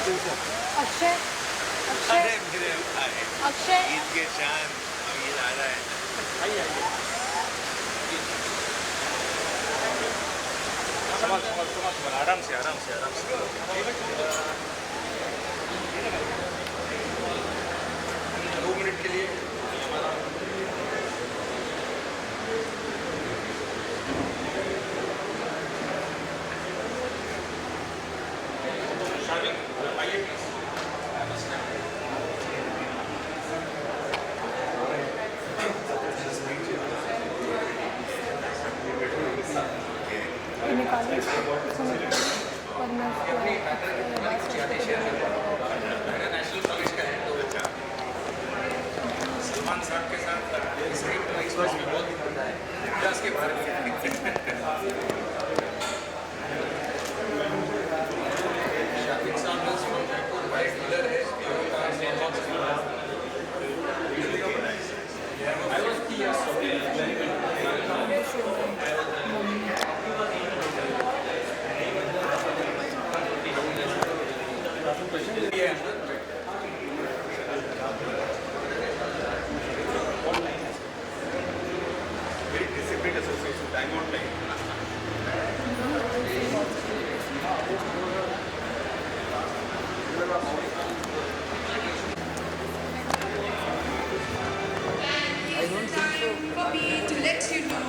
अक्षय अक्षय अरे मेरे भाई अक्षय ईद के चांद अब ईद आ रहा है। आइए आइए संभाल संभाल संभाल संभाल आराम से आराम से आराम से 2 मिनट के लिए आइए निकालिए वरना सलमान साहब के साथ स्क्रीन प्राइस पर भी बहुत दिखता है इतिहास के बारे में शाकिब साहब is from Jaipur white colour है I was very disciplined association, time on time. For me to let you know,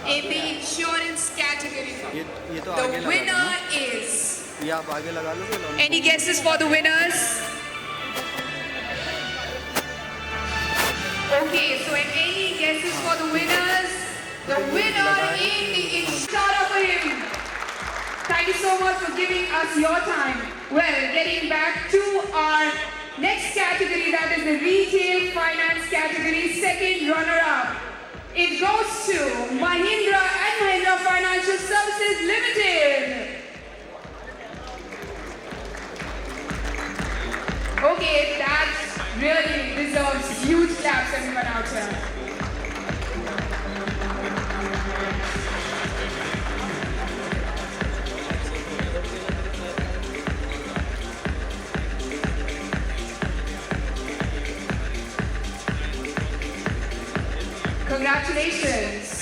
in the insurance category, ये तो आगे the लगा winner लो is. ना। ये आप आगे लगा लोगे ना? Any guesses for the winners? Okay, so any guesses for the winners? The winner in the insurance for him. Thank you so much for giving us your time. Well, getting back to our next category, that is the retail finance category, second runner-up. It goes to Mahindra and Mahindra Financial Services Limited. Okay, that really deserves huge claps, everyone out here. Congratulations.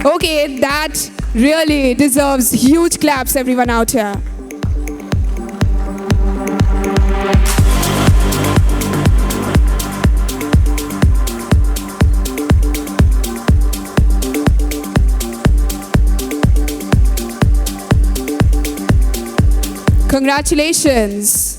Okay, that really deserves huge claps, everyone out here. Congratulations.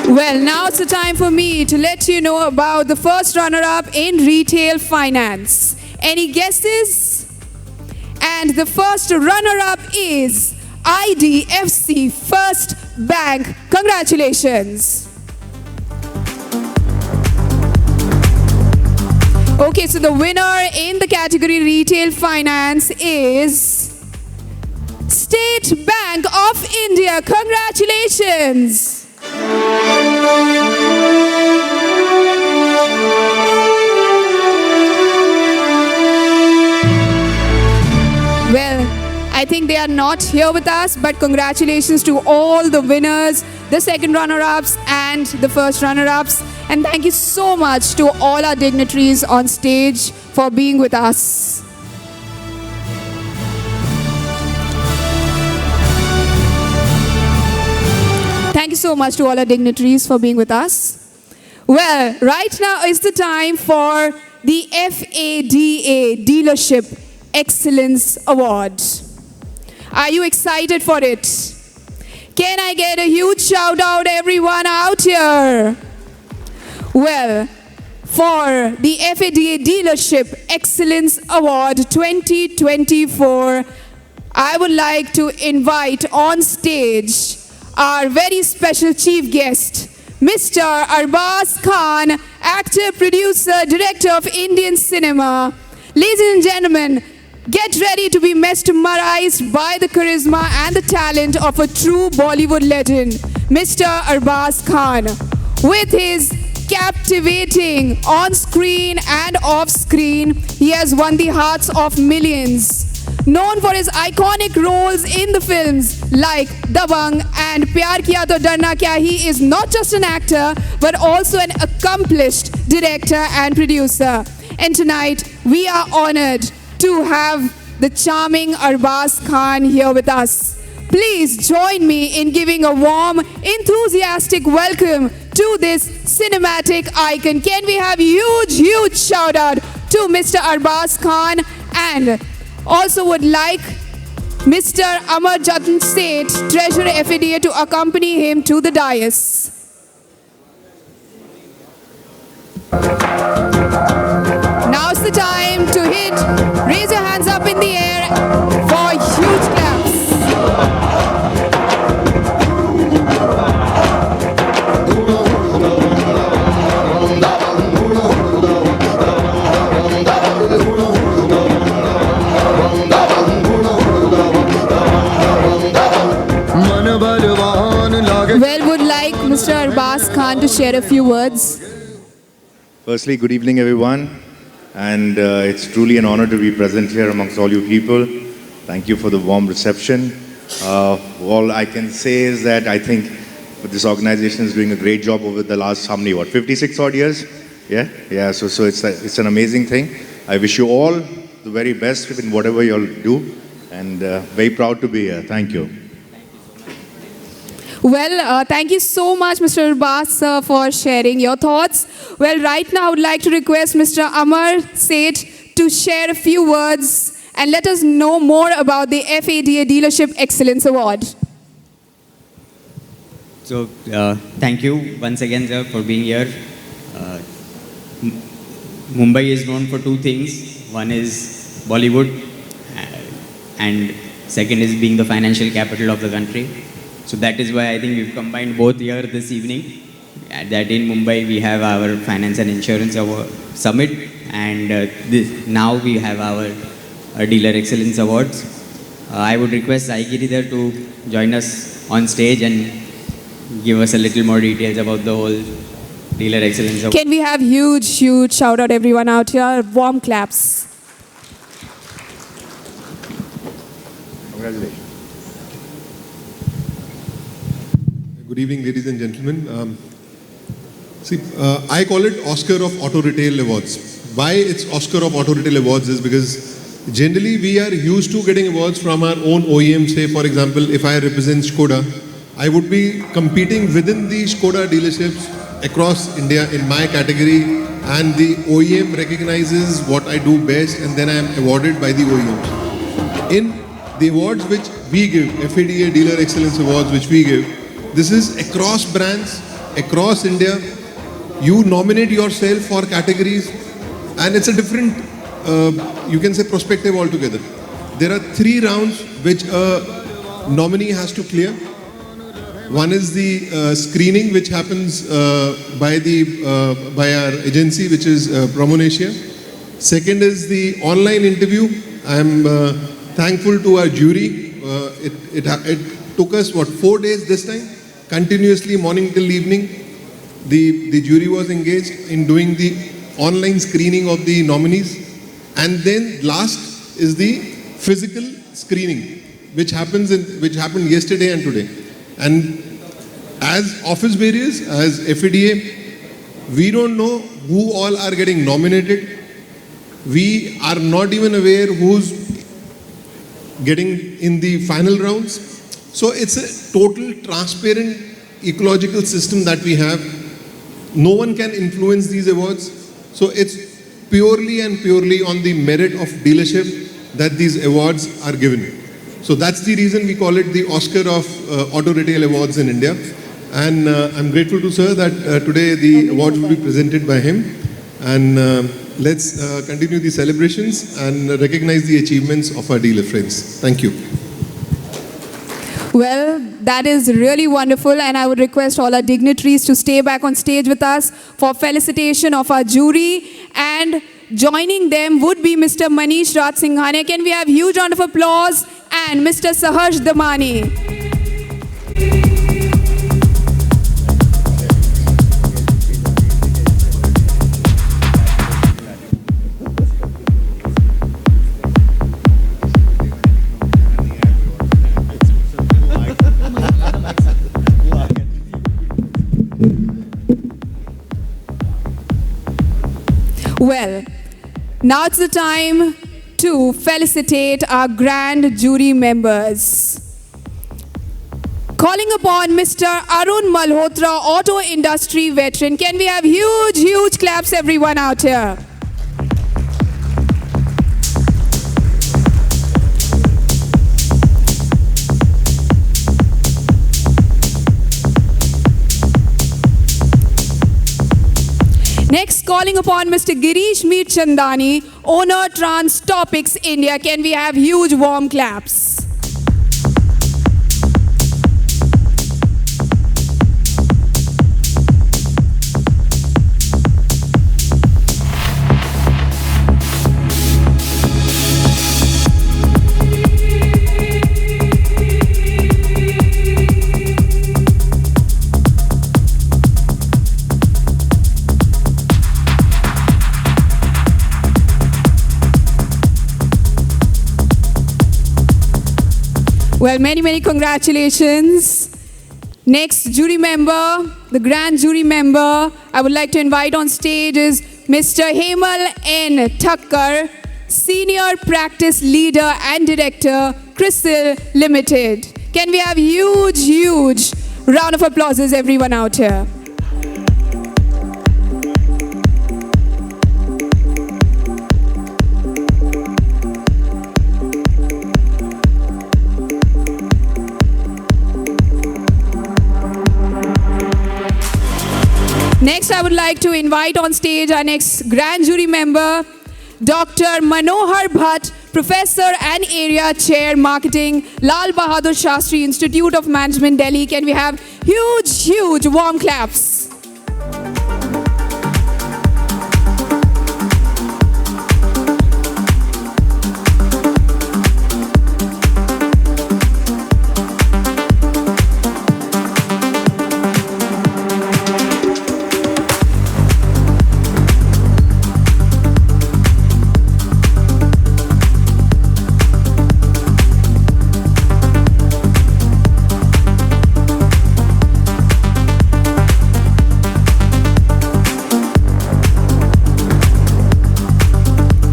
Well, now it's the time for me to let you know about the first runner-up in retail finance. Any guesses? And the first runner-up is IDFC First Bank. Congratulations. Okay, so the winner in the category retail finance is State Bank of India. Congratulations. Well, I think they are not here with us, but congratulations to all the winners, the second runner-ups and the first runner-ups. And thank you so much to all our dignitaries on stage for being with us. Thank you so much to all our dignitaries for being with us. Well, right now is the time for the FADA Dealership Excellence Award. Are you excited for it? Can I get a huge shout out, everyone out here? Well, for the FADA Dealership Excellence Award 2024, I would like to invite on stage our very special chief guest, Mr. Arbaz Khan, actor, producer, director of Indian cinema. Ladies and gentlemen, get ready to be mesmerized by the charisma and the talent of a true Bollywood legend, Mr. Arbaz Khan. With his captivating on-screen and off-screen, he has won the hearts of millions. Known for his iconic roles in the films like Dabangg and Pyar Kiya To Darna Kya, he is not just an actor but also an accomplished director and producer. And tonight, we are honored to have the charming Arbaz Khan here with us. Please join me in giving a warm, enthusiastic welcome to this cinematic icon. Can we have huge shout out to Mr. Arbaz Khan, and also would like Mr. Amar Jatan Seth, Treasurer FADA, to accompany him to the dais. Now's the time to hit. Raise your hands up in the air for huge claps. Well, would like Mr. Arbaz Khan to share a few words. Firstly, good evening, everyone. And it's truly an honor to be present here amongst all you people. Thank you for the warm reception. All I can say is that I think this organization is doing a great job over the last, 56 odd years? Yeah. So it's an amazing thing. I wish you all the very best in whatever you'll do. And very proud to be here. Thank you. Well, thank you so much, Mr. Arbaz, sir, for sharing your thoughts. Well, right now, I would like to request Mr. Amar Seth to share a few words and let us know more about the FADA Dealership Excellence Award. So, thank you once again, sir, for being here. Mumbai is known for two things. One is Bollywood, and second is being the financial capital of the country. So that is why I think we've combined both here this evening. That in Mumbai we have our Finance and Insurance Summit, and now we have our Dealer Excellence Awards. I would request Sai Giridhar to join us on stage and give us a little more details about the whole Dealer Excellence Award. Can we have huge shout out everyone out here? Warm claps. Congratulations. Good evening, ladies and gentlemen. I call it Oscar of Auto Retail Awards. Why it's Oscar of Auto Retail Awards is because generally we are used to getting awards from our own OEM. Say, for example, if I represent Skoda, I would be competing within the Skoda dealerships across India in my category, and the OEM recognizes what I do best, and then I am awarded by the OEM. In the awards which we give, FADA Dealer Excellence Awards which we give, this is across brands, across India. You nominate yourself for categories, and it's a different, you can say, perspective altogether. There are 3 rounds which a nominee has to clear. One is the screening, which happens by our agency, which is Promonesia. Second is the online interview. I am thankful to our jury. It took us 4 days this time, continuously morning till evening. The jury was engaged in doing the online screening of the nominees, and then last is the physical screening, which happened yesterday and today. And as office bearers, as FADA, we don't know who all are getting nominated. We are not even aware who's getting in the final rounds. So it's a total transparent ecological system that we have. No one can influence these awards. So it's purely and purely on the merit of dealership that these awards are given. So that's the reason we call it the Oscar of Auto Retail Awards in India. And I'm grateful to sir that today the awards will be presented by him. And let's continue the celebrations and recognize the achievements of our dealer friends. Thank you. Well, that is really wonderful, and I would request all our dignitaries to stay back on stage with us for felicitation of our jury. And joining them would be Mr. Manish Raj Singhania. Can we have huge round of applause? And Mr. Saharsh Damani. Well, now it's the time to felicitate our grand jury members. Calling upon Mr. Arun Malhotra, auto industry veteran. Can we have huge, huge claps, everyone out here? Next, calling upon Mr. Girish Meet Chandani, owner Trans Topics India. Can we have huge warm claps? Well, many, many congratulations. Next jury member, the grand jury member, I would like to invite on stage is Mr. Hemal N. Thakkar, Senior Practice Leader and Director, CRISIL Limited. Can we have huge, huge round of applauses, everyone out here? Next, I would like to invite on stage our next grand jury member, Dr. Manohar Bhatt, Professor and Area Chair Marketing, Lal Bahadur Shastri Institute of Management, Delhi. Can we have huge, huge warm claps?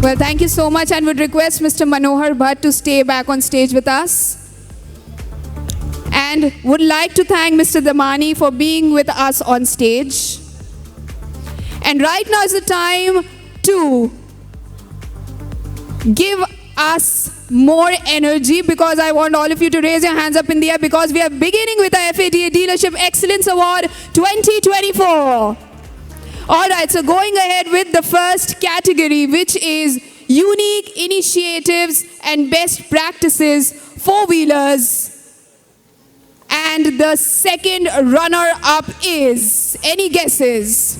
Well, thank you so much, and would request Mr. Manohar Bhatt to stay back on stage with us. And would like to thank Mr. Damani for being with us on stage. And right now is the time to give us more energy, because I want all of you to raise your hands up in the air, because we are beginning with our FADA Dealership Excellence Award 2024. All right, so going ahead with the first category, which is unique initiatives and best practices, four-wheelers. And the second runner-up is, any guesses?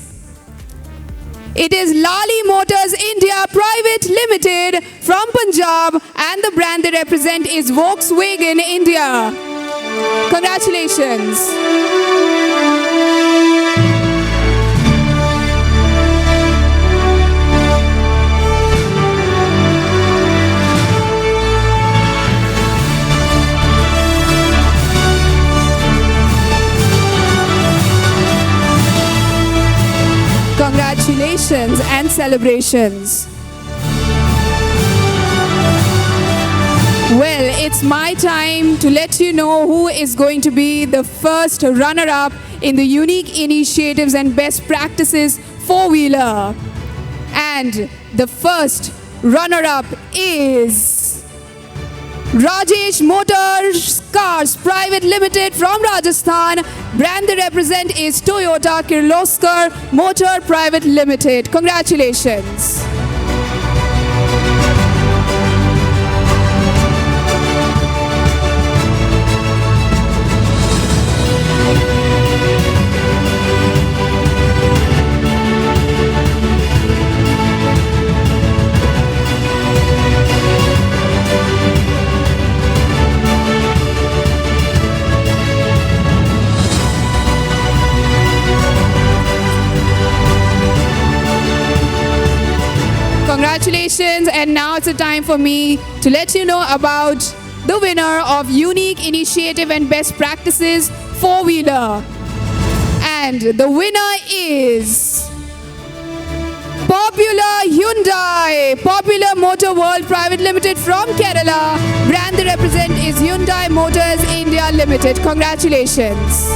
It is Lali Motors India Private Limited from Punjab, and the brand they represent is Volkswagen India. Congratulations. Congratulations and celebrations. Well, it's my time to let you know who is going to be the first runner-up in the Unique Initiatives and Best Practices four-wheeler. And the first runner-up is Rajesh Motors Cars Private Limited from Rajasthan. Brand they represent is Toyota Kirloskar Motor Private Limited. Congratulations. now it's a time for me to let you know about the winner of Unique Initiative and Best Practices 4-wheeler. And the winner is Popular Hyundai, Popular Motor World Private Limited from Kerala. Brand they represent is Hyundai Motors India Limited. Congratulations.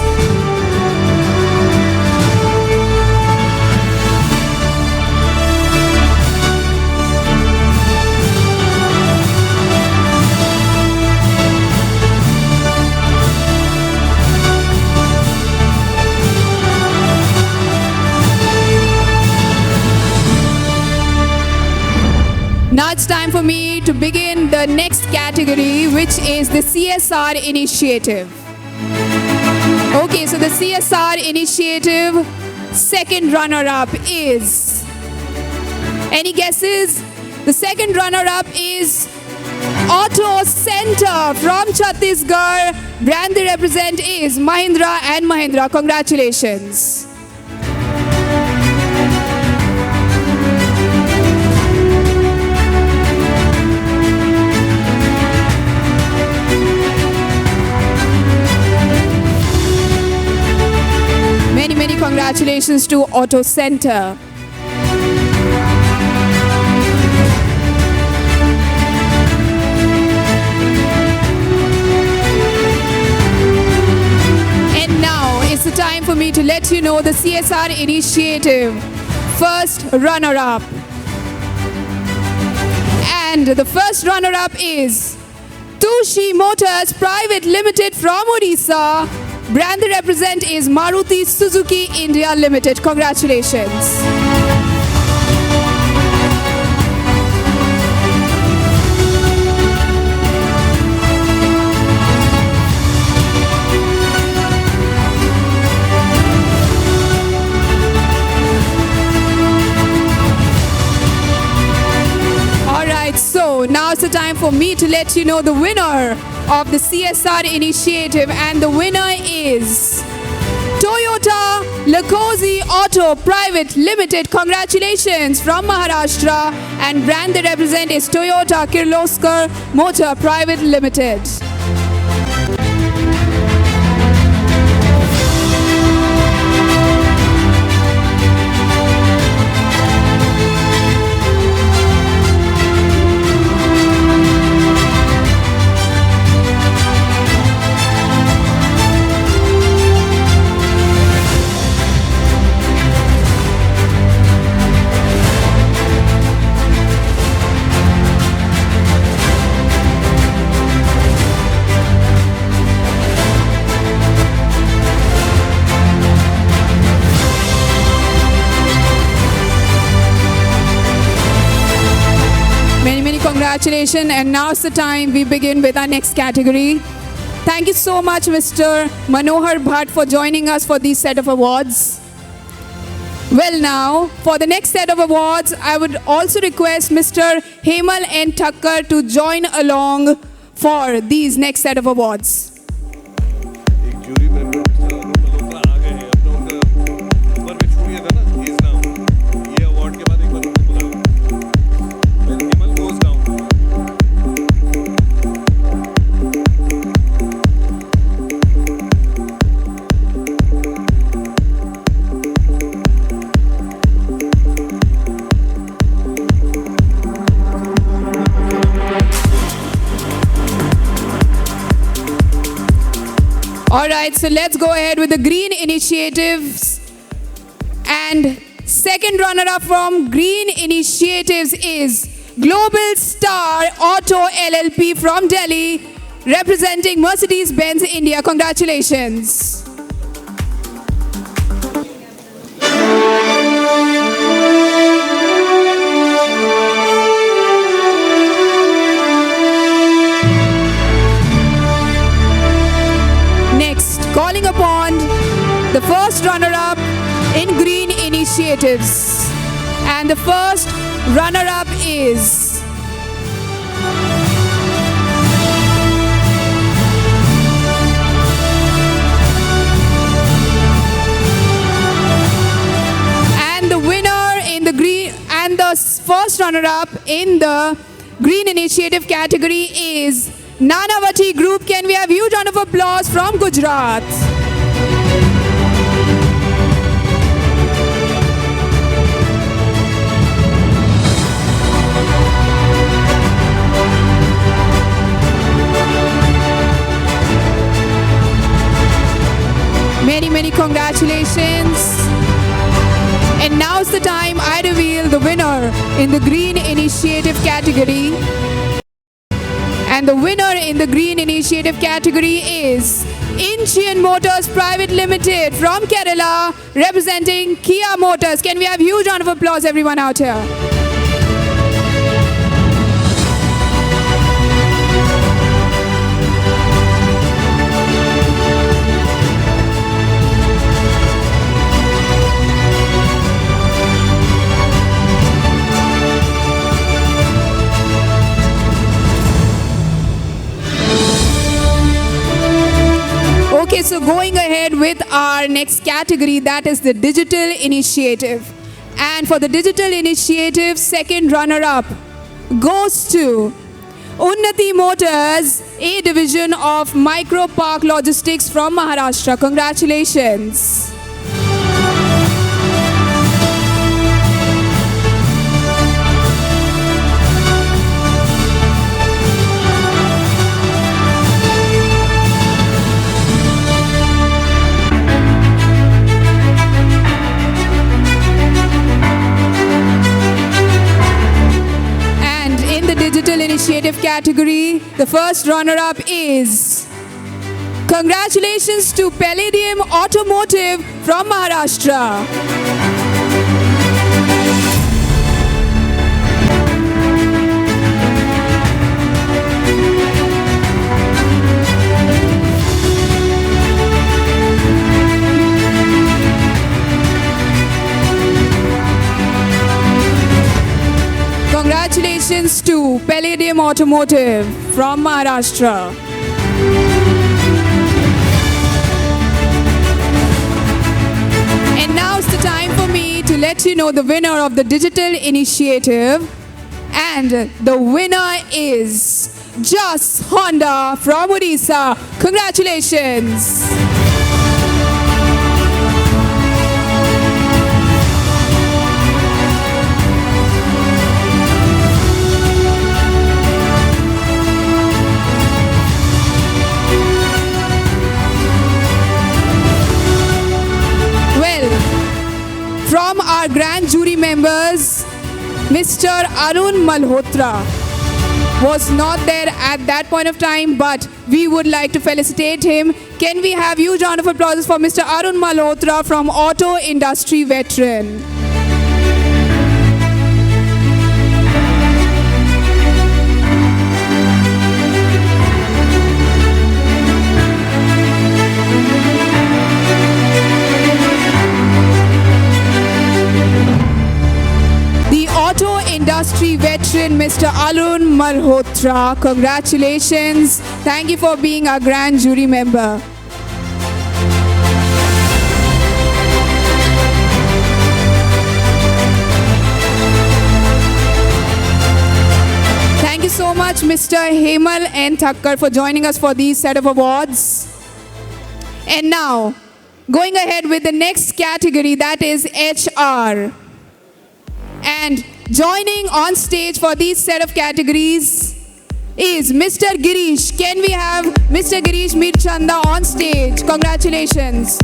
Now it's time for me to begin the next category, which is the CSR initiative. Okay, so the CSR initiative second runner-up is... Any guesses? The second runner-up is Auto Center from Chhattisgarh. Brand they represent is Mahindra and Mahindra. Congratulations. Many congratulations to Auto Center. And now it's the time for me to let you know the CSR initiative first runner-up. And the first runner-up is Tushi Motors Private Limited from Odisha. Brand they represent is Maruti Suzuki India Limited. Congratulations. Alright, so now it's the time for me to let you know the winner of the CSR initiative, and the winner is Toyota Lakosi Auto Private Limited. Congratulations from Maharashtra, and brand they represent is Toyota Kirloskar Motor Private Limited. Many congratulations, and now's the time we begin with our next category. Thank you so much, Mr. Manohar Bhatt, for joining us for this set of awards. Well, now, for the next set of awards, I would also request Mr. Hemal N. Thakkar to join along for these next set of awards. एक jury member Malhotra आ गए हैं अपना उनका ऊपर में छूट गया था ना he's now ये award के बाद एक बार उनको बुलाओ when Himal goes down. All right, so let's go ahead with the green initiatives. And second runner-up from green initiatives is Global Star Auto LLP from Delhi, representing Mercedes-Benz India. Congratulations. Next, calling upon the first runner-up in green initiatives. And the first runner-up is and the winner in the green, and the first runner-up in the Green Initiative category is Nanavati Group. Can we have huge round of applause from Gujarat? Many congratulations. And now's the time I reveal the winner in the Green Initiative category. And the winner in the Green Initiative category is Indian Motors Private Limited from Kerala, representing Kia Motors. Can we have huge round of applause, everyone out here? Okay, so going ahead with our next category, that is the Digital Initiative. And for the Digital Initiative, second runner-up goes to Unnati Motors, a division of Micro Park Logistics from Maharashtra. Congratulations. Digital Initiative category, the first runner-up is, congratulations to Palladium Automotive from Maharashtra. Congratulations to Palladium Automotive from Maharashtra. And now's the time for me to let you know the winner of the Digital Initiative. And the winner is Just Honda from Odisha. Congratulations. From our grand jury members, Mr. Arun Malhotra was not there at that point of time, but we would like to felicitate him. Can we have huge round of applause for Mr. Arun Malhotra from Auto Industry Veteran? Industry veteran Mr. Arun Malhotra. Congratulations. Thank you for being our grand jury member. Thank you so much Mr. Hemal N. Thakkar for joining us for these set of awards. And now, going ahead with the next category, that is HR. And joining on stage for these set of categories is Mr. Girish. Can we have Mr. Girish Mirchanda on stage? Congratulations.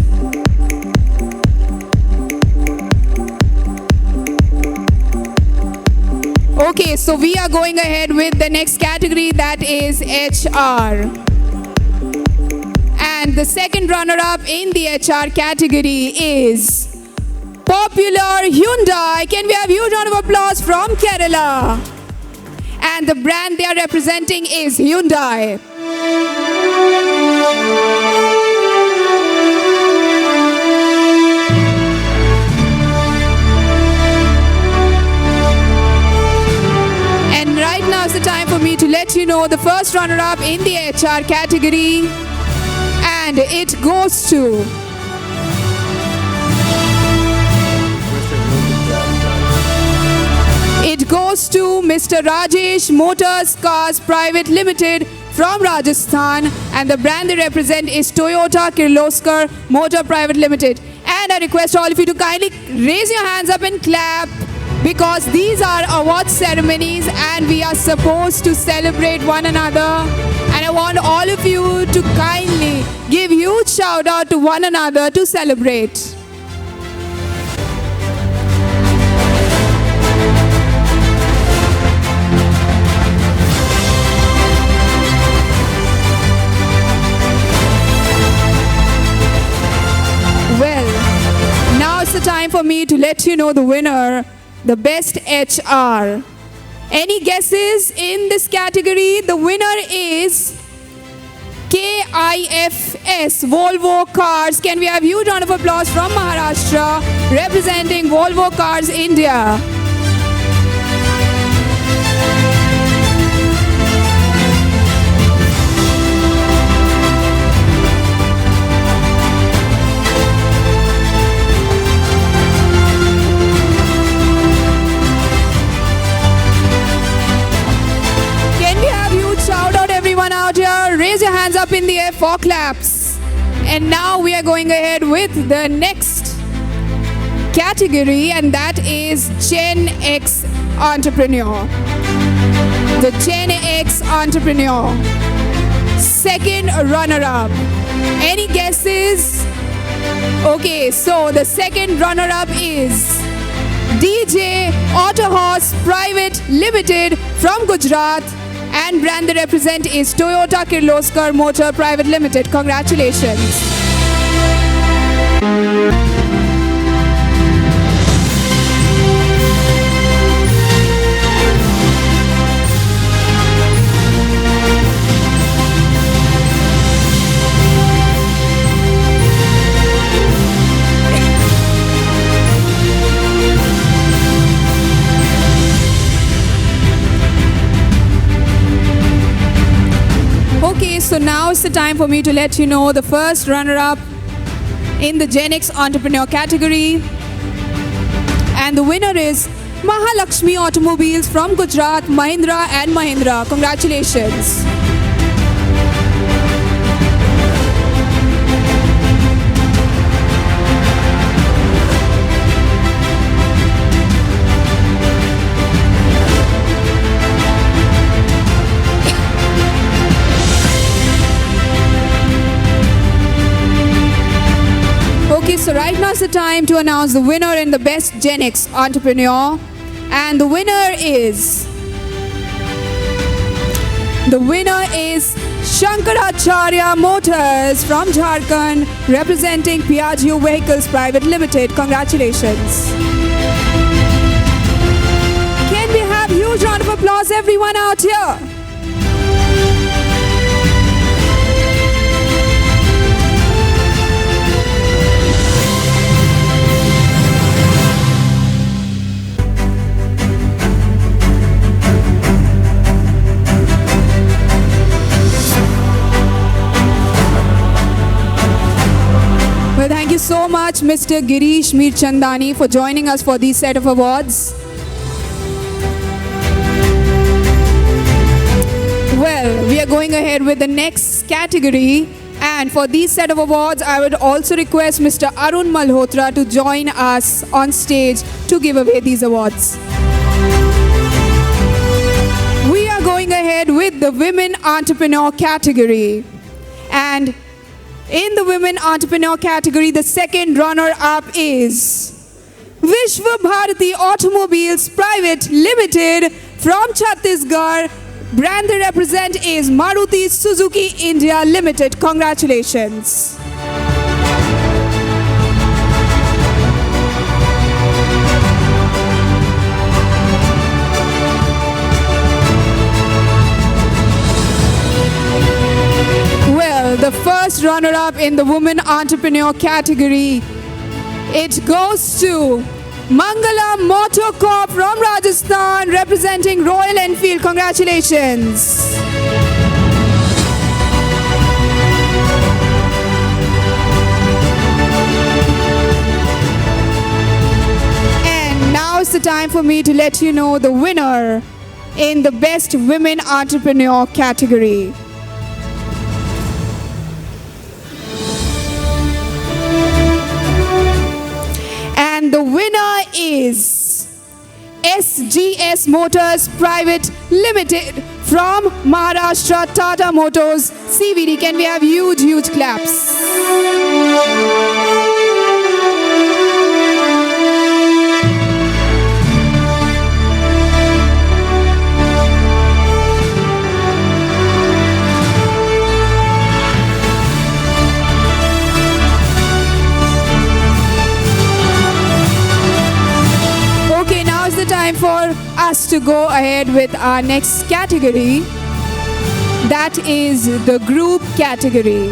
Okay, so we are going ahead with the next category, that is HR. And the second runner-up in the HR category is Popular Hyundai. Can we have a huge round of applause from Kerala? And the brand they are representing is Hyundai. And right now is the time for me to let you know the first runner-up in the HR category. And it goes to It goes to Mr. Rajesh Motors Cars Private Limited from Rajasthan, and the brand they represent is Toyota Kirloskar Motor Private Limited. And I request all of you to kindly raise your hands up and clap, because these are award ceremonies and we are supposed to celebrate one another. And I want all of you to kindly give huge shout out to one another to celebrate. Well, now it's the time for me to let you know the winner, the best HR. Any guesses in this category? The winner is KIFS Volvo Cars. Can we have a huge round of applause from Maharashtra representing Volvo Cars India? Out here, raise your hands up in the air for claps. And now we are going ahead with the next category, and that is Gen X Entrepreneur. The Gen X Entrepreneur. Second runner-up. Any guesses? Okay, so the second runner-up is DJ Auto Horse Private Limited from Gujarat, and brand they represent is Toyota Kirloskar Motor Private Limited. Congratulations. Okay, so now it's the time for me to let you know the first runner-up in the Gen X Entrepreneur category. And the winner is Mahalakshmi Automobiles from Gujarat, Mahindra and Mahindra. Congratulations. Okay, so right now is the time to announce the winner in the Best Gen X Entrepreneur. And the winner is Shankaracharya Motors from Jharkhand, representing Piaggio Vehicles Private Limited. Congratulations. Can we have a huge round of applause, everyone out here? Well, thank you so much, Mr. Girish Mirchandani, for joining us for this set of awards. Well, we are going ahead with the next category. And for this set of awards, I would also request Mr. Arun Malhotra to join us on stage to give away these awards. We are going ahead with the Women Entrepreneur category. And in the Women Entrepreneur category, the second runner-up is Vishwa Bharati Automobiles Private Limited from Chhattisgarh. Brand they represent is Maruti Suzuki India Limited. Congratulations. Well, the first runner-up in the Women Entrepreneur category, it goes to Mangala Motor Corp from Rajasthan, representing Royal Enfield. Congratulations. And now is the time for me to let you know the winner in the Best Women Entrepreneur category. And the winner is SGS Motors Private Limited from Maharashtra, Tata Motors CVD. Can we have huge claps? Okay, now is the time for us to go ahead with our next category. That is the group category.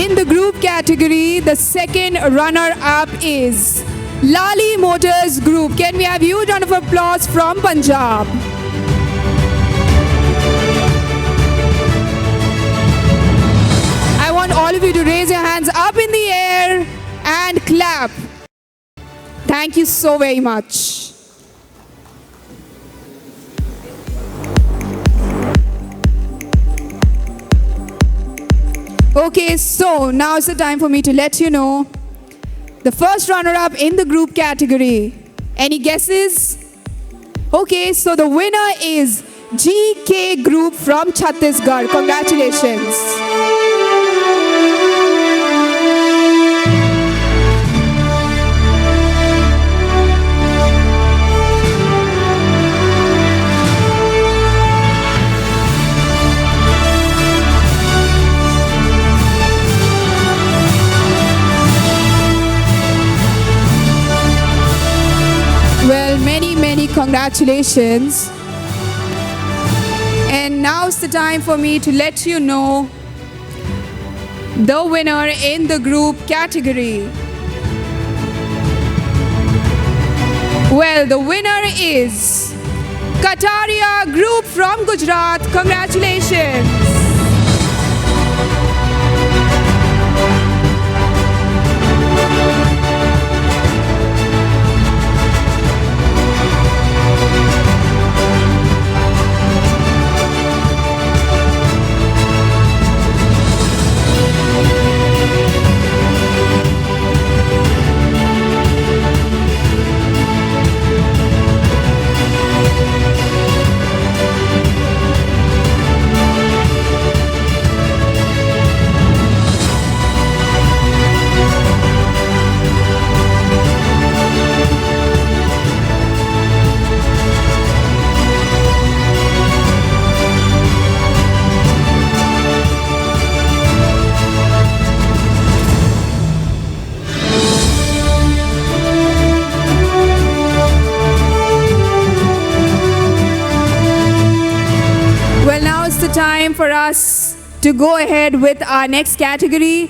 In the group category, the second runner-up is Lali Motors Group. Can we have a huge round of applause from Punjab? I want all of you to raise your hands up in the air and clap. Thank you so very much. Okay, so now is the time for me to let you know the first runner-up in the group category. Any guesses? Okay, so the winner is GK Group from Chhattisgarh. Congratulations. Well, many congratulations. And now's the time for me to let you know the winner in the group category. Well, the winner is Kataria Group from Gujarat. Congratulations. Well, now it's the time for us to go ahead with our next category.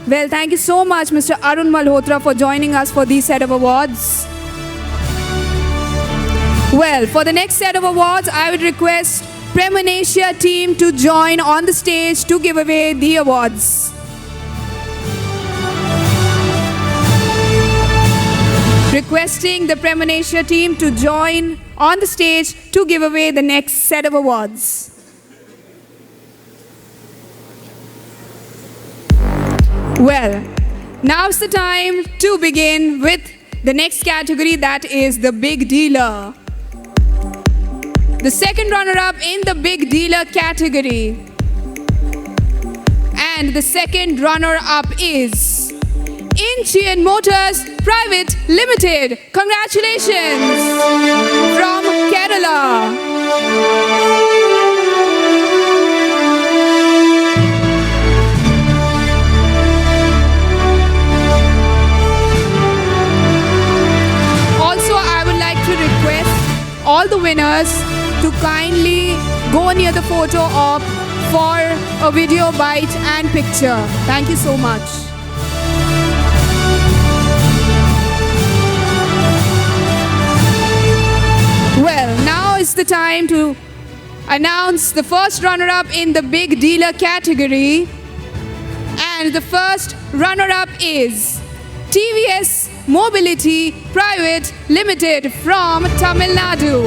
Well, thank you so much, Mr. Arun Malhotra, for joining us for these set of awards. Well, for the next set of awards, I would request Premanesia team to join on the stage to give away the awards. Requesting the Premanesia team to join on the stage to give away the next set of awards. Well, now's the time to begin with the next category, that is the Big Dealer. The second runner-up in the Big Dealer category. And the second runner-up is Incheon Motors Private Limited. Congratulations from Kerala. Also, I would like to request all the winners to kindly go near the photo op for a video bite and picture. Thank you so much. Well, now is the time to announce the first runner-up in the Big Dealer category. And the first runner-up is TVS Mobility Private Limited from Tamil Nadu.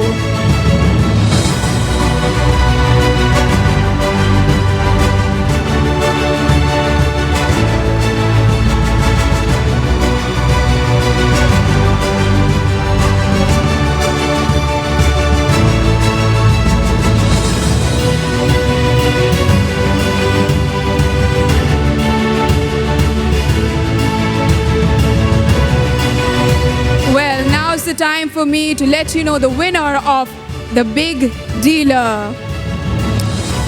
Well, now's the time for me to let you know the winner of the big dealer.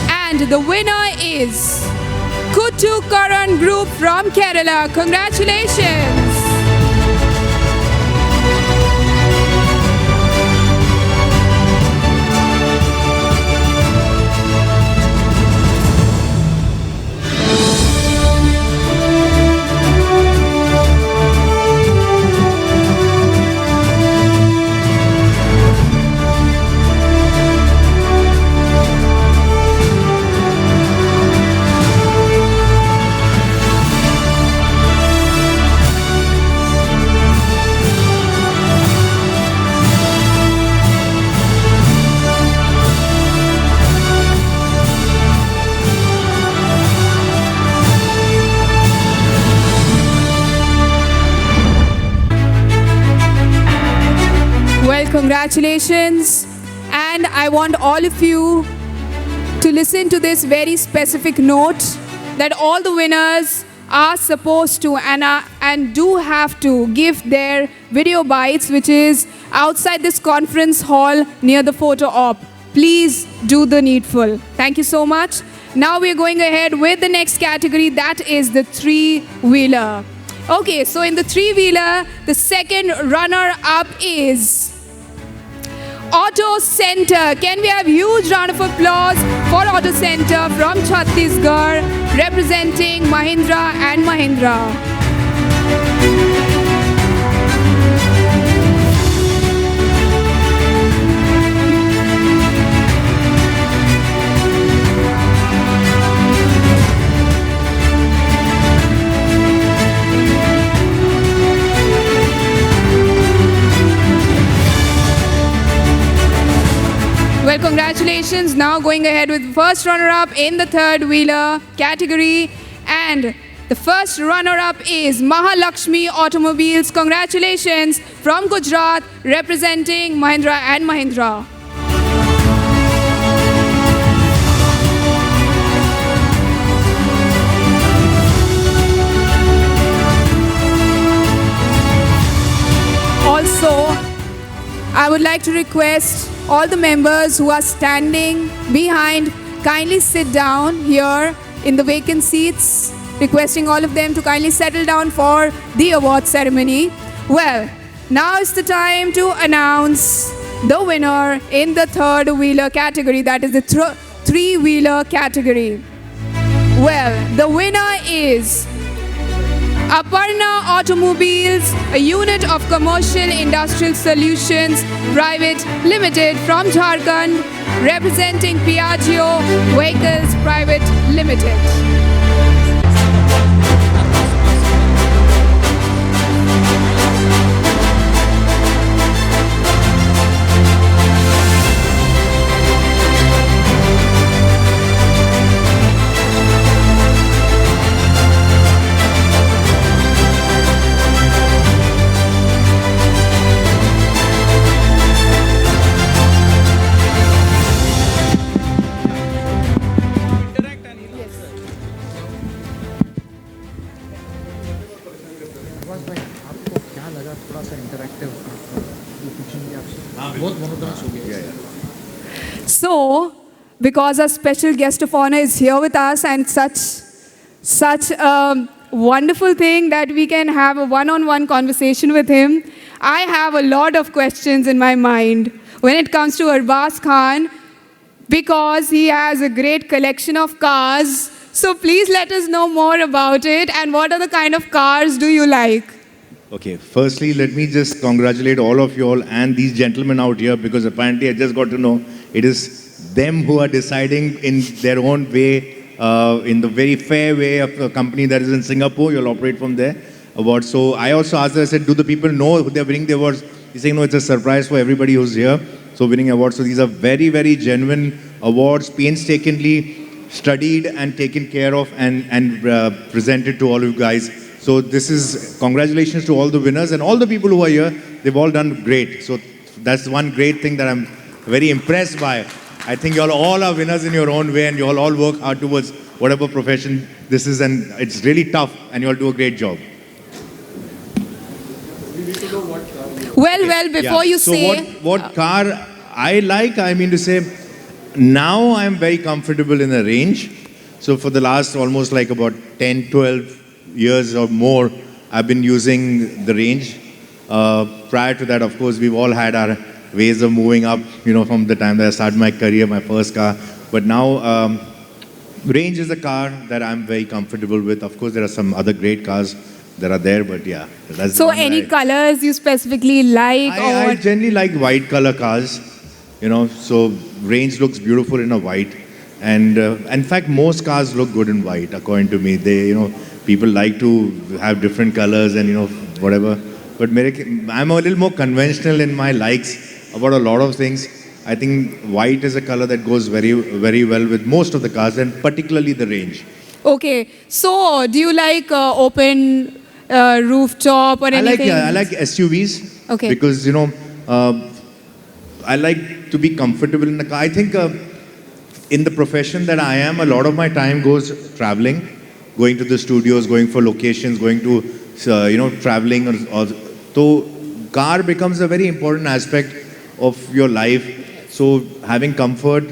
And the winner is Kuttu Karan Group from Kerala. Congratulations. Well, congratulations. And I want all of you to listen to this very specific note that all the winners are supposed to and do have to give their video bites, which is outside this conference hall near the photo op. Please do the needful. Thank you so much. Now we're going ahead with the next category, that is the three-wheeler. Okay, so in the three-wheeler, the second runner-up is Auto Center. Can we have huge round of applause for Auto Center from Chhattisgarh, representing Mahindra and Mahindra. Well, congratulations. Now going ahead with the first runner-up in the third-wheeler category. And the first runner-up is Mahalakshmi Automobiles. Congratulations from Gujarat, representing Mahindra and Mahindra. Also, I would like to request all the members who are standing behind, kindly sit down here in the vacant seats, requesting all of them to kindly settle down for the award ceremony. Well, now is the time to announce the winner in the third-wheeler category, that is the three-wheeler category. Well, the winner is Aparna Automobiles, a unit of Commercial Industrial Solutions Private Limited from Jharkhand, representing Piaggio Vehicles Private Limited. So, because our special guest of honor is here with us, and such a wonderful thing that we can have a one-on-one conversation with him, I have a lot of questions in my mind when it comes to Arbaz Khan, because he has a great collection of cars. So please let us know more about it, and what are the kind of cars do you like? Okay, firstly, let me just congratulate all of you all and these gentlemen out here, because apparently I just got to know it is them who are deciding in their own way, in the very fair way of a company that is in Singapore. You'll operate from there. award. So I also asked her, I said, do the people know who they're winning the awards? He's saying, no, it's a surprise for everybody who's here. So winning awards. So these are very, very genuine awards, painstakingly studied and taken care of and presented to all of you guys. So this is congratulations to all the winners and all the people who are here. They've all done great. So that's one great thing that I'm very impressed by. I think you all are winners in your own way and you all work hard towards whatever profession this is, and it's really tough and you all do a great job. Well, before you So say... what car I like, I mean to say, now I'm very comfortable in a range. So for the last almost like about 10, 12 years or more, I've been using the range. Prior to that, of course, we've all had our ways of moving up, you know, from the time that I started my career, my first car. But now, range is a car that I'm very comfortable with. Of course, there are some other great cars that are there, but yeah. That's So the one any colors you specifically like? I generally like white color cars, you know, so range looks beautiful in a white. And in fact, most cars look good in white, according to me. They, you know, people like to have different colors and, you know, whatever. But I'm a little more conventional in my likes about a lot of things. I think white is a color that goes very, very well with most of the cars, and particularly the range. Okay, so do you like open rooftop or anything? I like SUVs. Okay. Because, you know, I like to be comfortable in the car. I think in the profession that I am, a lot of my time goes traveling, going to the studios, going for locations, going to, you know, traveling. So car becomes a very important aspect of your life. So having comfort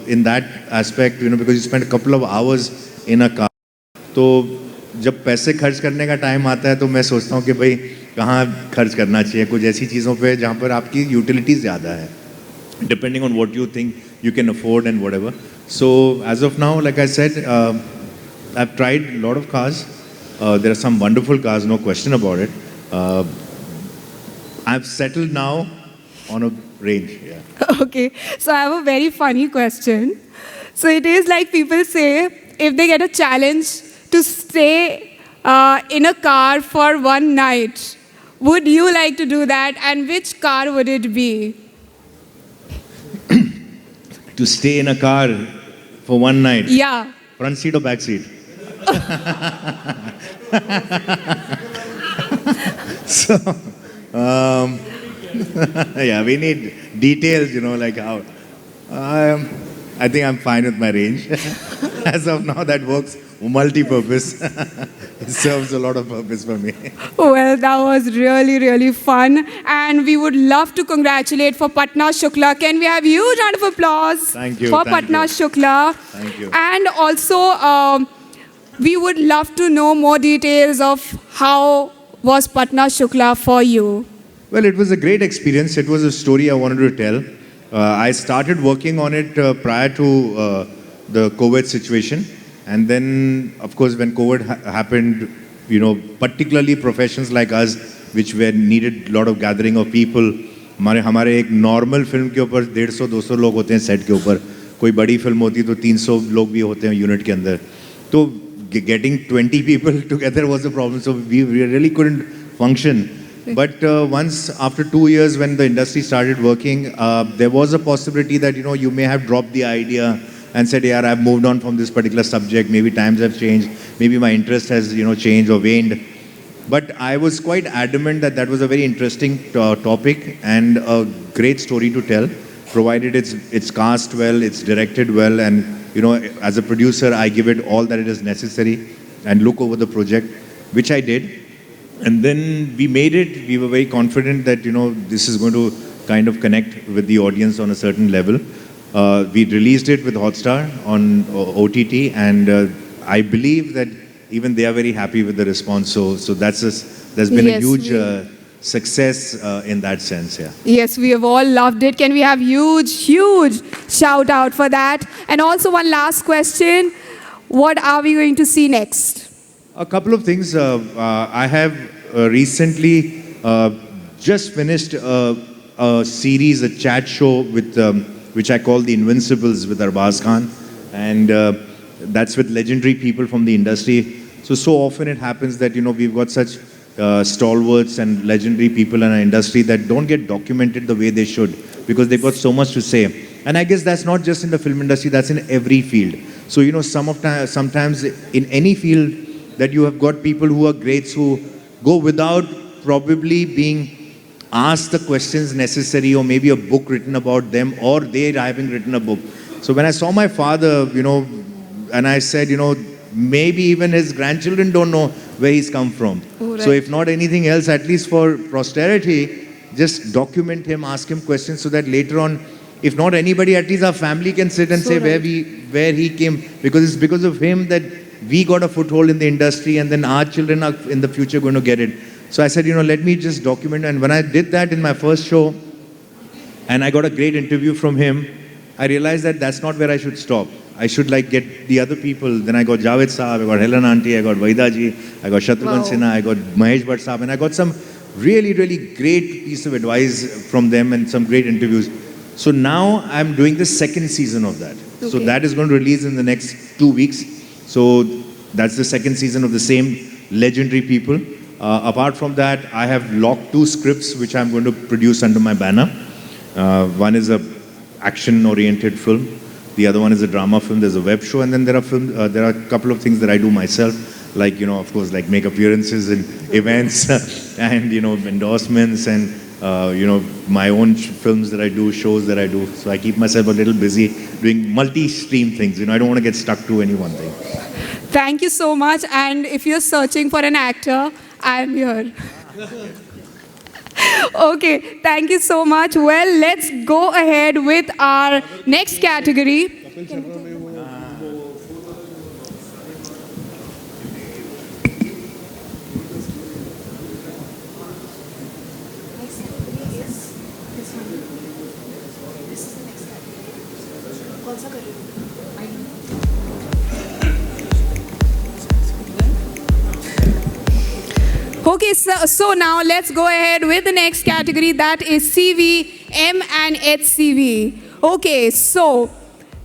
in that aspect, you know, because you spend a couple of hours in a car. तो जब पैसे खर्च करने का time आता है तो मैं सोचता हूँ कि भाई कहाँ खर्च करना चाहिए, कुछ ऐसी चीज़ों पे जहाँ पर आपकी यूटिलिटीज़ ज़्यादा है, depending on what you think you can afford and whatever. So as of now, like I said, I've tried a lot of cars. There are some wonderful cars, no question about it. I've settled now on a range. Yeah. Okay, so I have a very funny question. So it is like people say, if they get a challenge to stay in a car for one night, would you like to do that? And which car would it be? To stay in a car for one night? Yeah. Front seat or back seat? So, yeah, we need details, you know, like how. I think I'm fine with my range. As of now, that works multi-purpose. It serves a lot of purpose for me. Well, that was really, really fun. And we would love to congratulate for Patna Shukla. Can we have a huge round of applause Thank you, for thank Patna you. Shukla? Thank you. And also, we would love to know more details of how was Patna Shukla for you. Well, it was a great experience. It was a story I wanted to tell. I started working on it prior to the COVID situation. And then, of course, when COVID happened, you know, particularly professions like us, which were needed a lot of gathering of people. हमारे एक normal film के ऊपर 150-200 लोग होते हैं set के ऊपर. कोई बड़ी film होती तो 300 लोग भी होते हैं unit के अंदर. तो getting 20 people together was a problem. So we really couldn't function. But once after 2 years when the industry started working, there was a possibility that, you know, you may have dropped the idea and said, yeah, I've moved on from this particular subject. Maybe times have changed. Maybe my interest has, you know, changed or waned. But I was quite adamant that that was a very interesting topic and a great story to tell, provided it's cast well, it's directed well, and, you know, as a producer, I give it all that it is necessary and look over the project, which I did. And then we made it. We were very confident that, you know, this is going to kind of connect with the audience on a certain level. We released it with Hotstar on OTT, and I believe that even they are very happy with the response. So there's been a huge success in that sense. Yeah. Yes, we have all loved it. Can we have huge shout out for that? And also one last question. What are we going to see next? A couple of things. I have recently just finished a series, a chat show with which I call The Invincibles with Arbaz Khan. And that's with legendary people from the industry. So often it happens that, we've got such stalwarts and legendary people in our industry that don't get documented the way they should because they've got so much to say. And I guess that's not just in the film industry, that's in every field. So, sometimes in any field that you have got people who are greats who go without probably being asked the questions necessary, or maybe a book written about them, or they having written a book. So when I saw my father, and I said, maybe even his grandchildren don't know where he's come from. Oh, So right. if not anything else, at least for posterity, just document him, ask him questions so that later on, if not anybody, at least our family can sit and So say right. where he came, because it's because of him that we got a foothold in the industry, and then our children are in the future going to get it. So I said, let me just document. And when I did that in my first show, and I got a great interview from him, I realized that that's not where I should stop. I should get the other people. Then I got Javed Saab, I got Helen Auntie, I got Vaida ji, I got Shatrughan Wow. Sinha, I got Mahesh Bhatt Saab, and I got some really, really great piece of advice from them and some great interviews. So now I'm doing the second season of that. So Okay. that is going to release in the next 2 weeks. So that's the second season of the same legendary people. Apart from that, I have locked 2 scripts which I'm going to produce under my banner. One is a action-oriented film. The other one is a drama film. There's a web show, and then there are a couple of things that I do myself, like of course, like make appearances in events, and endorsements, and my own films that I do, shows that I do. So I keep myself a little busy doing multi-stream things. I don't want to get stuck to any one thing. Thank you so much. And if you're searching for an actor, I'm here. Okay, thank you so much. Well, let's go ahead with our next category. Okay, so now let's go ahead with the next category, that is CV, M and HCV. Okay, so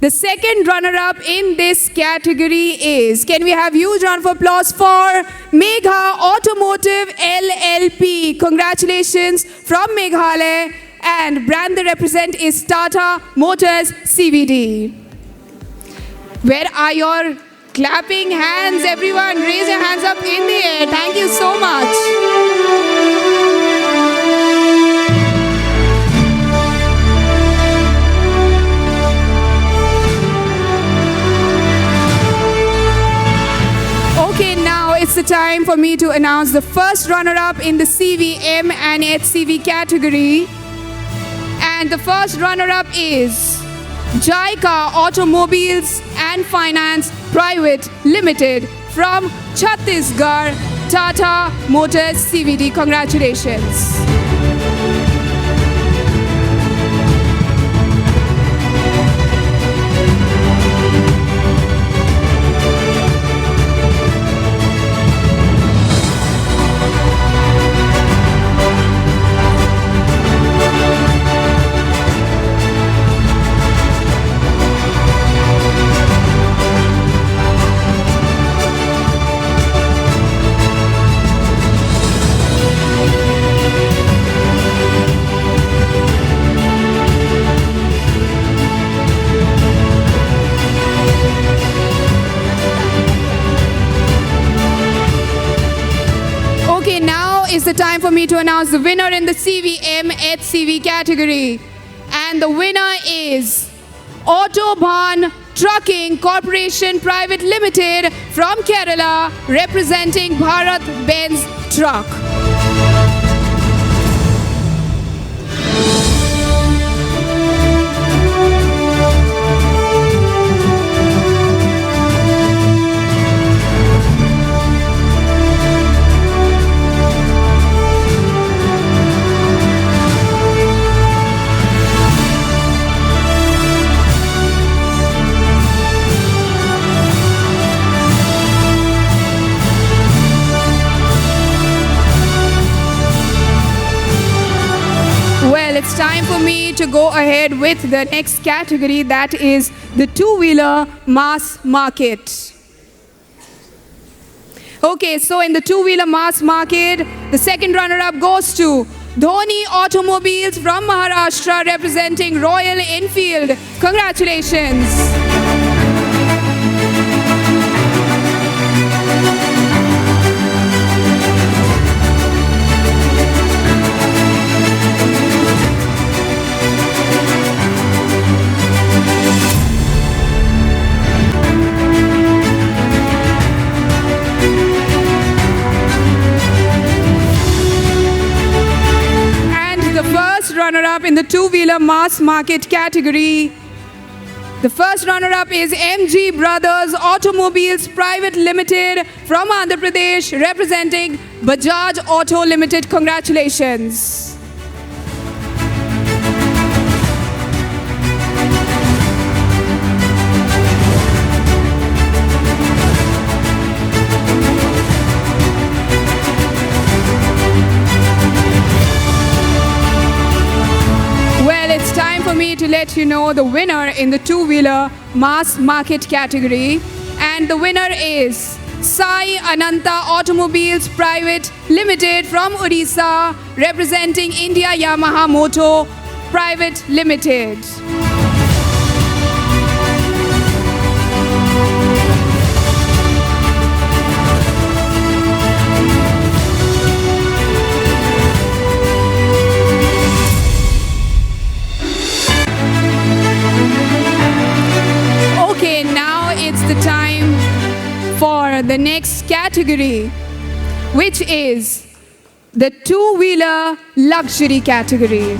the second runner-up in this category is, can we have huge round of applause for Megha Automotive LLP. Congratulations from Meghalaya, and brand they represent is Tata Motors CVD. Where are your clapping hands, everyone? Raise your hands up in the air. Thank you so much. Okay, now it's the time for me to announce the first runner-up in the CV, M and HCV category. And the first runner-up is Jaika Automobiles and Finance Private Limited from Chhattisgarh, Tata Motors CVD. Congratulations. Okay, now is the time for me to announce the winner in the CVM HCV category. And the winner is Autobahn Trucking Corporation Private Limited from Kerala, representing Bharat Benz Truck. Well, it's time for me to go ahead with the next category, that is the two-wheeler mass market. Okay, so in the two-wheeler mass market, the second runner-up goes to Dhoni Automobiles from Maharashtra representing Royal Enfield. Congratulations. The first runner-up in the two-wheeler mass market category. The first runner-up is MG Brothers Automobiles Private Limited from Andhra Pradesh representing Bajaj Auto Limited. Congratulations. It's time for me to let you know the winner in the two-wheeler mass market category. And the winner is Sai Ananta Automobiles Private Limited from Odisha representing India Yamaha Motor Private Limited. Okay, now it's the time for the next category, which is the two-wheeler luxury category.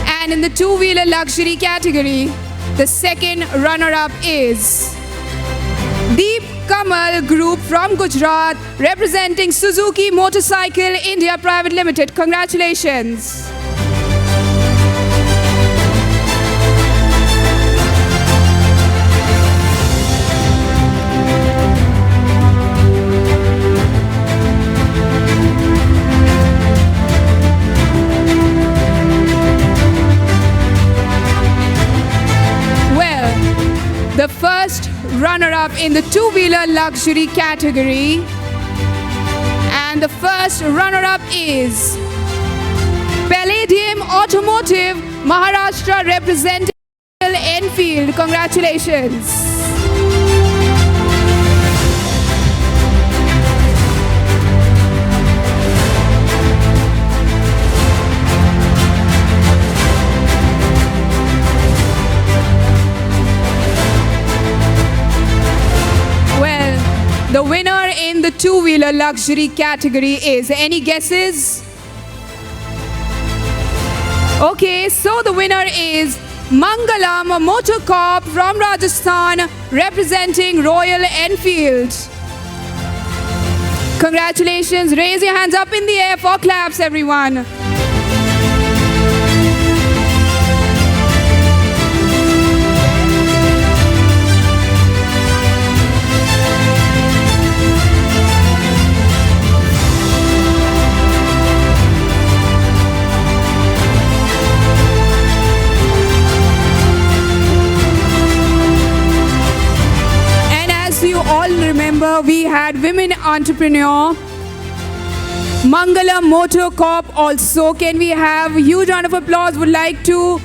And in the two-wheeler luxury category, the second runner-up is Deep Kamal Group from Gujarat representing Suzuki Motorcycle India Private Limited. Congratulations. The first runner-up in the two-wheeler luxury category. And the first runner-up is Palladium Automotive, Maharashtra representing Royal Enfield. Congratulations. The winner in the two-wheeler luxury category is, any guesses? Okay, so the winner is Mangalam Motor Corp from Rajasthan representing Royal Enfield. Congratulations. Raise your hands up in the air for claps, everyone. You all remember we had women entrepreneur Mangalam Motor Corp also. Can we have a huge round of applause? Would like to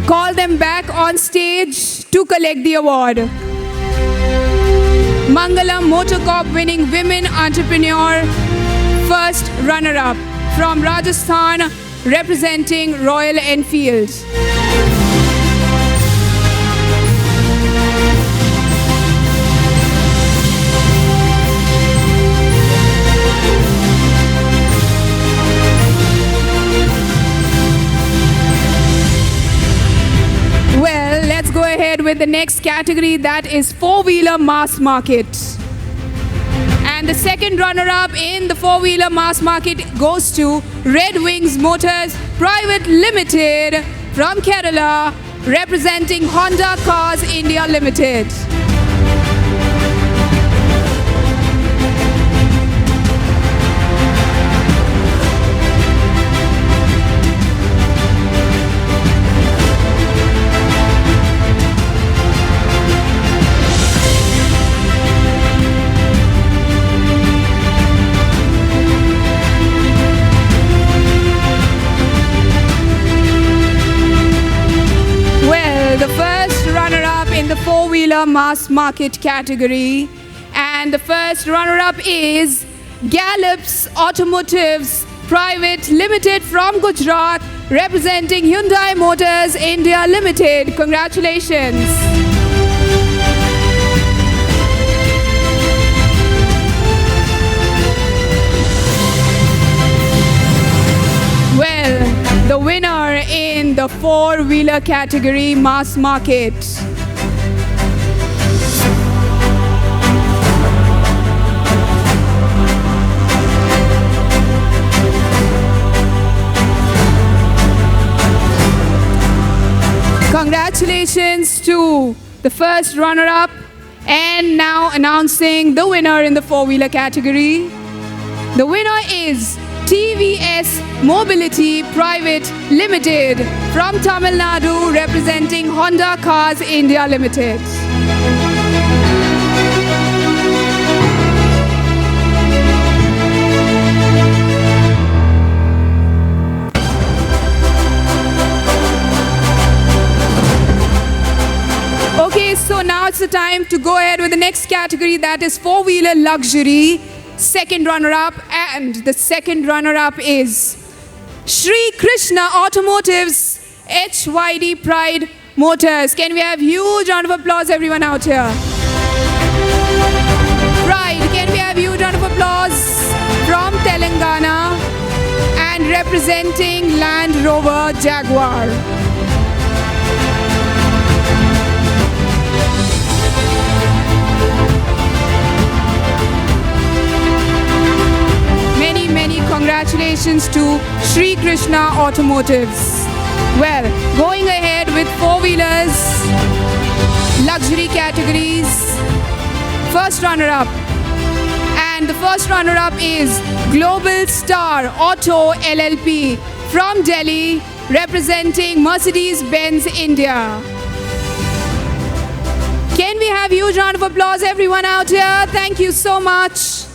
call them back on stage to collect the award. Mangalam Motor Corp winning women entrepreneur first runner-up from Rajasthan representing Royal Enfield. Well, let's go ahead with the next category, that is four-wheeler mass market. And the second runner-up in the four-wheeler mass market goes to Red Wings Motors Private Limited from Kerala, representing Honda Cars India Limited. four-wheeler mass market category. And the first runner-up is Gallops Automotives Private Limited from Gujarat, representing Hyundai Motors India Limited. Congratulations. Well, the winner in the four-wheeler category mass market. Congratulations to the first runner-up, and now announcing the winner in the four-wheeler category. The winner is TVS Mobility Private Limited from Tamil Nadu, representing Honda Cars India Limited. Okay, so now it's the time to go ahead with the next category, that is four-wheeler luxury. Second runner-up, and the second runner-up is Shri Krishna Automotives HYD Pride Motors. Can we have huge round of applause, everyone out here? Pride, can we have huge round of applause from Telangana and representing Land Rover Jaguar. Many congratulations to Shri Krishna Automotives. Well, going ahead with four-wheelers, luxury categories, first runner-up. And the first runner-up is Global Star Auto LLP from Delhi, representing Mercedes-Benz India. Can we have huge round of applause, everyone out here? Thank you so much.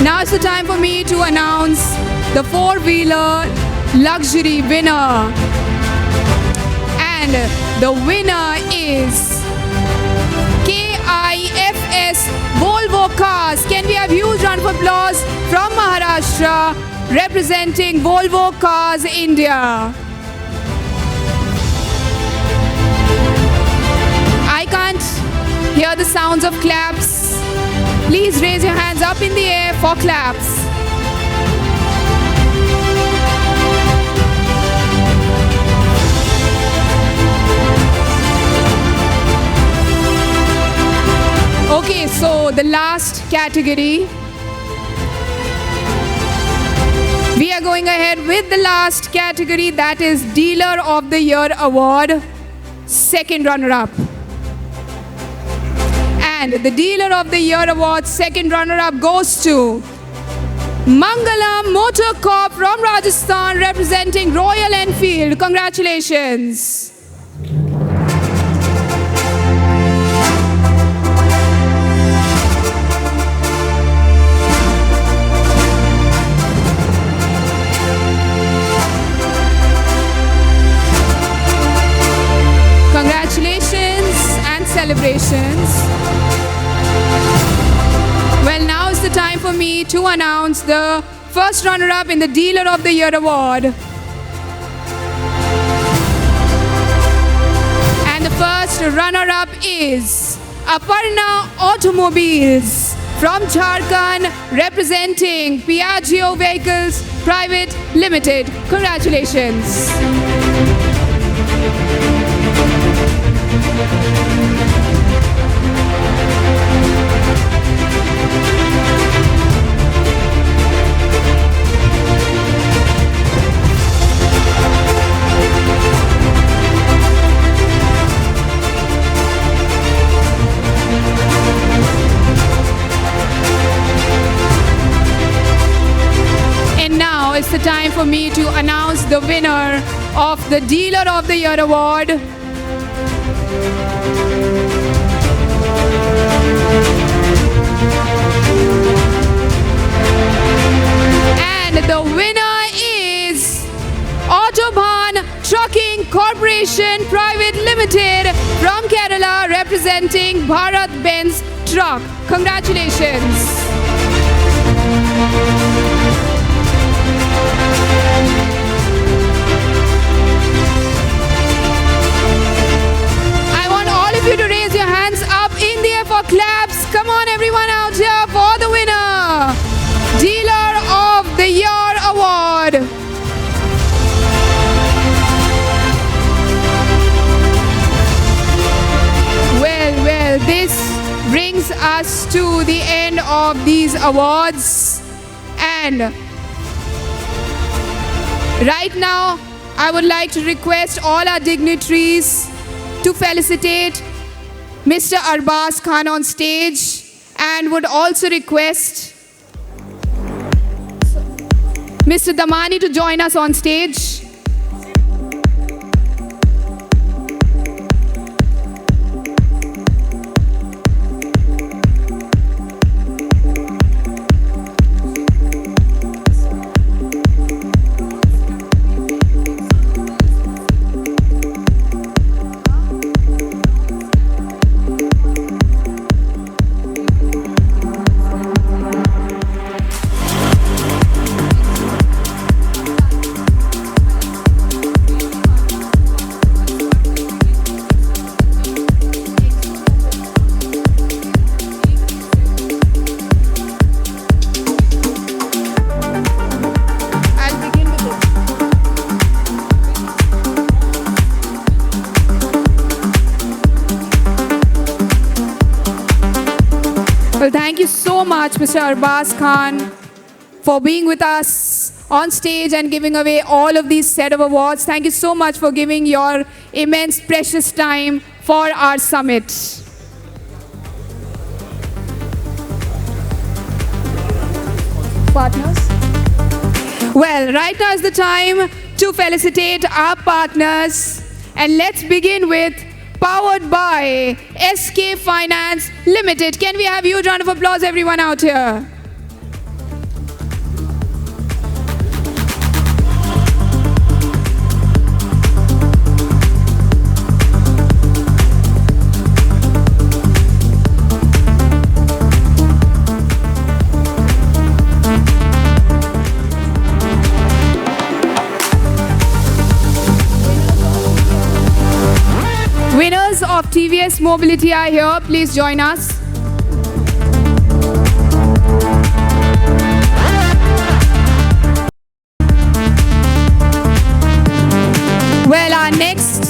Now it's the time for me to announce the four-wheeler luxury winner. And the winner is KIFS Volvo Cars. Can we have huge round of applause from Maharashtra, representing Volvo Cars India. I can't hear the sounds of claps. Please raise your hands up in the air for claps. Okay, so the last category. We are going ahead with the last category, that is Dealer of the Year Award, second runner-up. And the Dealer of the Year Award, second runner-up, goes to Mangalam Motor Corp from Rajasthan, representing Royal Enfield. Congratulations. Congratulations and celebrations. Well, now is the time for me to announce the first runner-up in the Dealer of the Year Award. And the first runner-up is Aparna Automobiles from Jharkhand, representing Piaggio Vehicles Private Limited. Congratulations. And now it's the time for me to announce the winner of the Dealer of the Year Award. And the winner is Autobahn Trucking Corporation Private Limited from Kerala, representing Bharat Benz Truck. Congratulations. I want all of you to raise your hands up in the air for claps. Come on, everyone out here for the winner. Dealer of the Year Award. Well, this brings us to the end of these awards. And right now, I would like to request all our dignitaries to felicitate Mr. Arbaz Khan on stage, and would also request Mr. Damani to join us on stage. Well, thank you so much, Mr. Arbaz Khan, for being with us on stage and giving away all of these set of awards. Thank you so much for giving your immense, precious time for our summit. Partners? Well, right now is the time to felicitate our partners. And let's begin with powered by SK Finance Limited. Can we have a huge round of applause, everyone out here? Winners of TVS Mobility are here. Please join us. Well, our next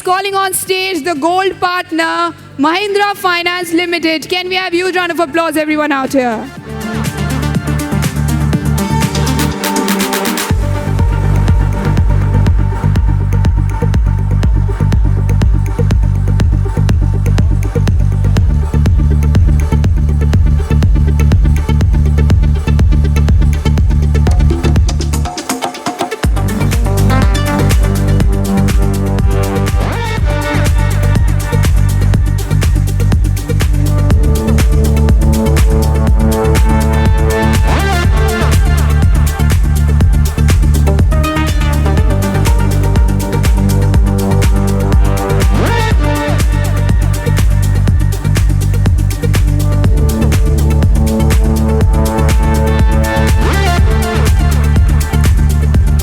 calling on stage, the gold partner, Mahindra Finance Limited. Can we have a huge round of applause, everyone out here?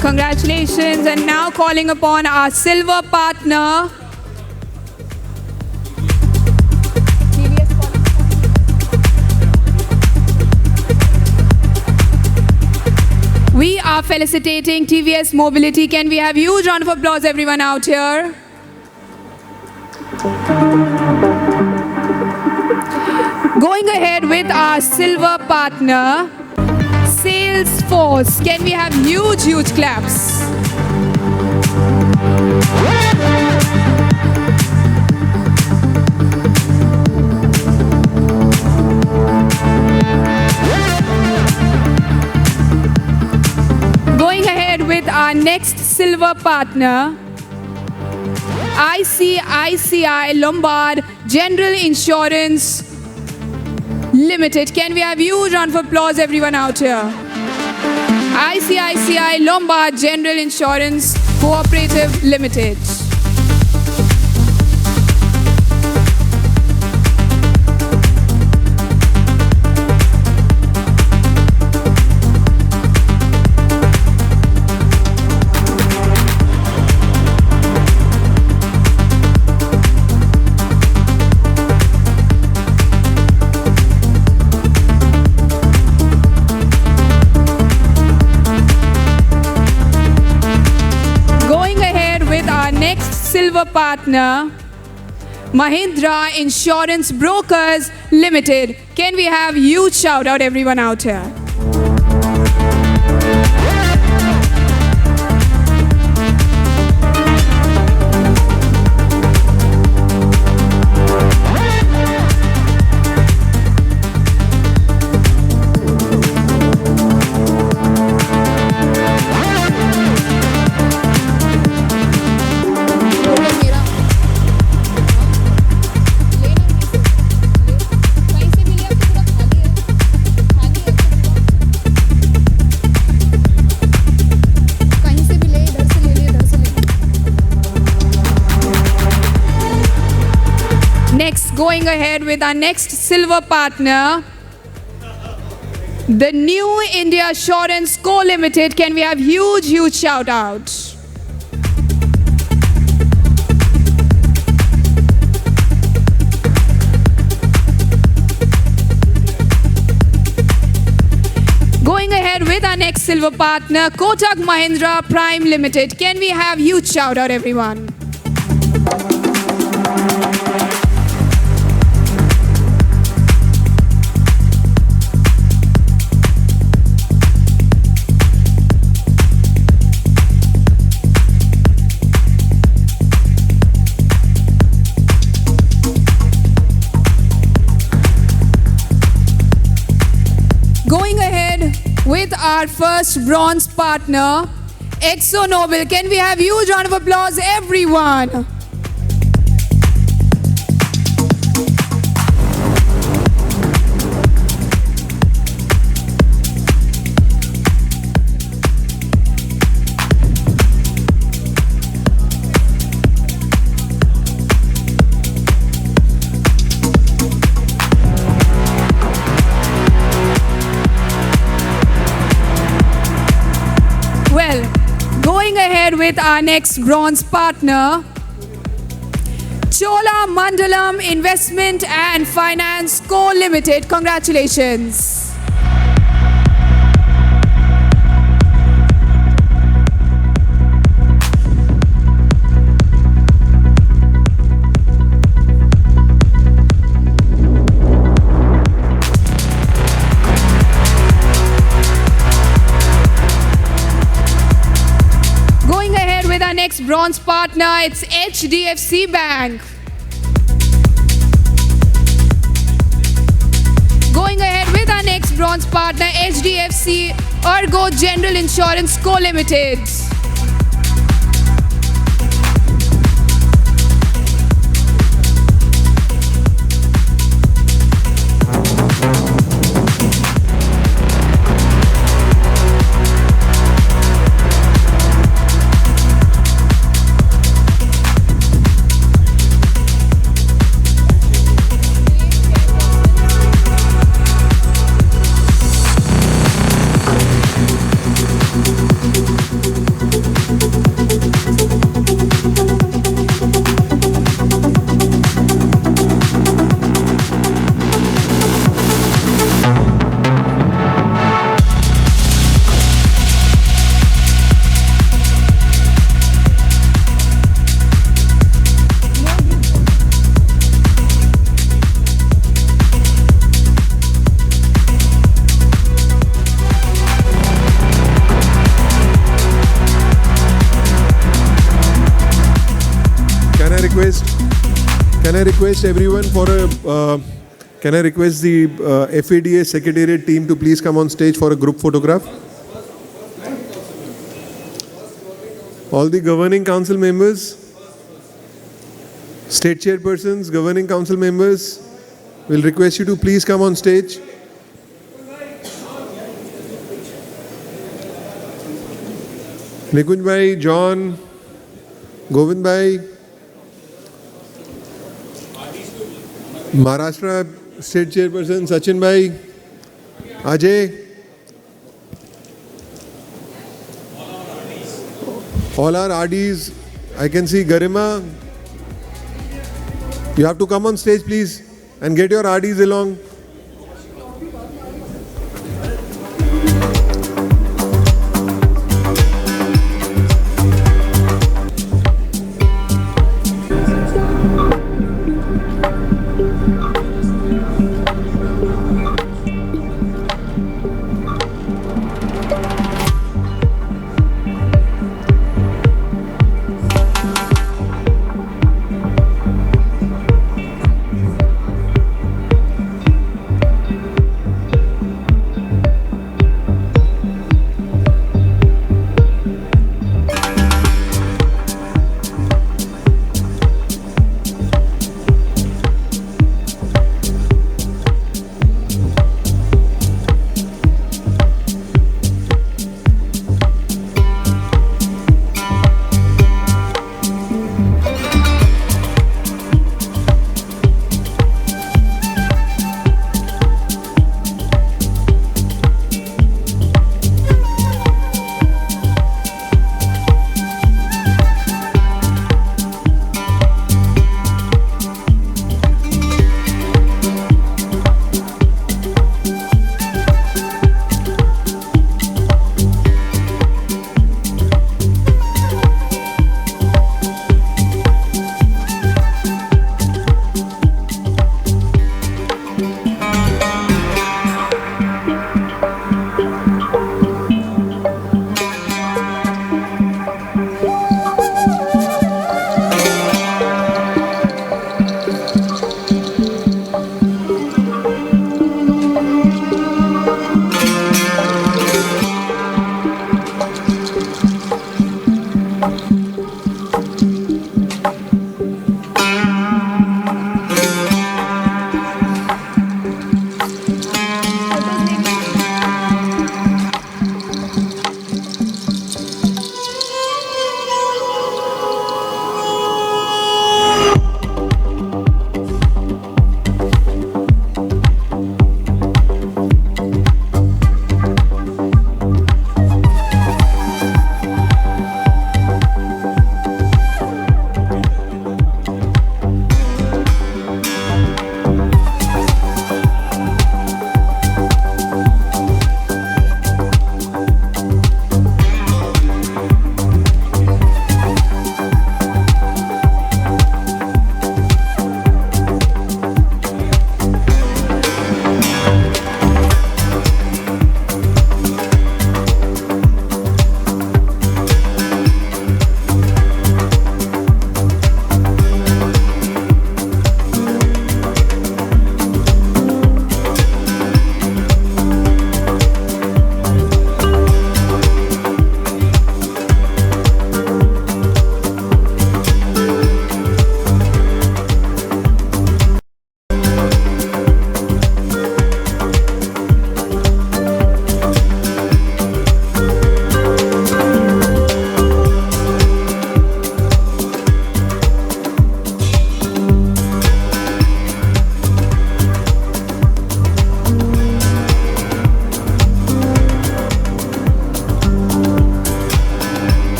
Congratulations, and now calling upon our silver partner, we are felicitating TVS Mobility. Can we have a huge round of applause, everyone out here? Going ahead with our silver partner, Salesforce. Can we have huge claps? Going ahead with our next silver partner, ICICI Lombard General Insurance Limited. Can we have huge round of applause, everyone out here? ICICI Lombard General Insurance Cooperative Limited. Silver partner, Mahindra Insurance Brokers Limited. Can we have huge shout out, everyone out here? Going ahead with our next silver partner, the New India Assurance Co Limited. Can we have huge shout out? Going ahead with our next silver partner, Kotak Mahindra Prime Limited. Can we have huge shout out, everyone? With our first bronze partner, ExxonMobil. Can we have huge round of applause, everyone? With our next bronze partner, Chola Mandalam Investment and Finance Co Limited. Congratulations. Next bronze partner, it's HDFC Bank. Going ahead with our next bronze partner, HDFC Ergo General Insurance Co Limited. Can I request everyone for a, can I request the FADA Secretariat team to please come on stage for a group photograph? All the governing council members, State chairpersons, governing council members, will request you to please come on stage. Nikunj bhai, John, Govind bhai, Maharashtra State Chairperson Sachin bhai, Ajay, all our RDs, I can see Garima. You have to come on stage, please, and get your RDs along.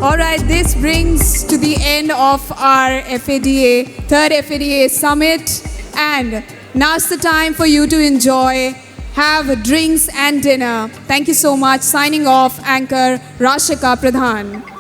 All right, this brings to the end of our FADA, third FADA Summit. And now's the time for you to enjoy, have drinks and dinner. Thank you so much. Signing off, anchor Rashika Pradhan.